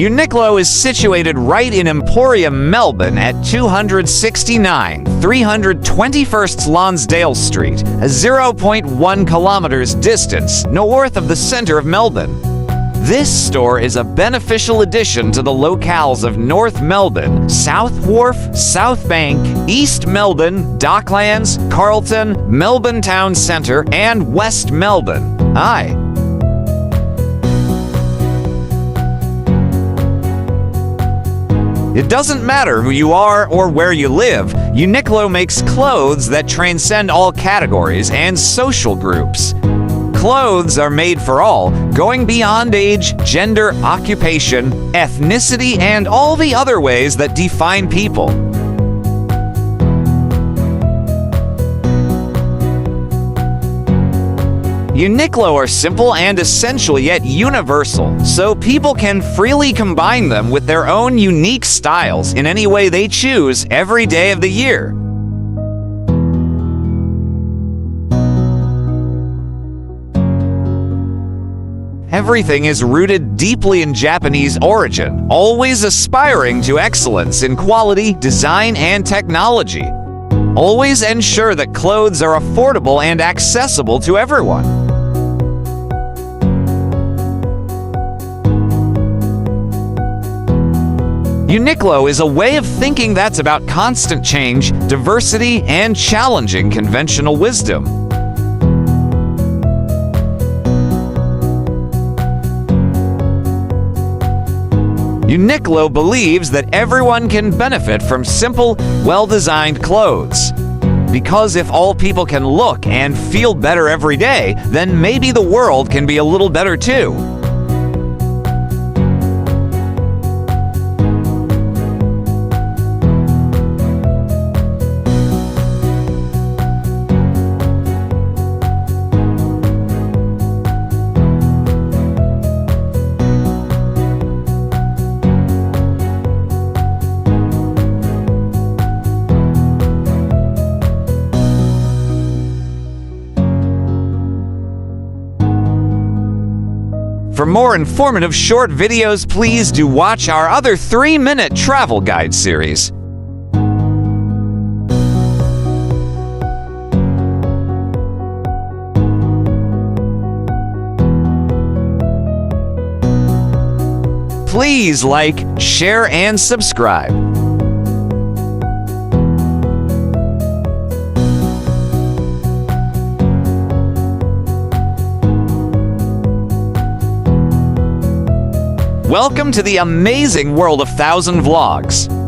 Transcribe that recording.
UNIQLO is situated right in Emporium, Melbourne at 269 321st Lonsdale Street, a 0.1 kilometers distance north of the centre of Melbourne. This store is a beneficial addition to the locales of North Melbourne, South Wharf, South Bank, East Melbourne, Docklands, Carlton, Melbourne Town Centre, and West Melbourne. Aye. It doesn't matter who you are or where you live, UNIQLO makes clothes that transcend all categories and social groups. Clothes are made for all, going beyond age, gender, occupation, ethnicity, and all the other ways that define people. UNIQLO are simple and essential yet universal, so people can freely combine them with their own unique styles in any way they choose every day of the year. Everything is rooted deeply in Japanese origin, always aspiring to excellence in quality, design, and technology. Always ensure that clothes are affordable and accessible to everyone. UNIQLO is a way of thinking that's about constant change, diversity, and challenging conventional wisdom. UNIQLO believes that everyone can benefit from simple, well-designed clothes. Because if all people can look and feel better every day, then maybe the world can be a little better too. For more informative short videos, please do watch our other 3-minute travel guide series. Please like, share, and subscribe. Welcome to the amazing world of 1000 Vlogs.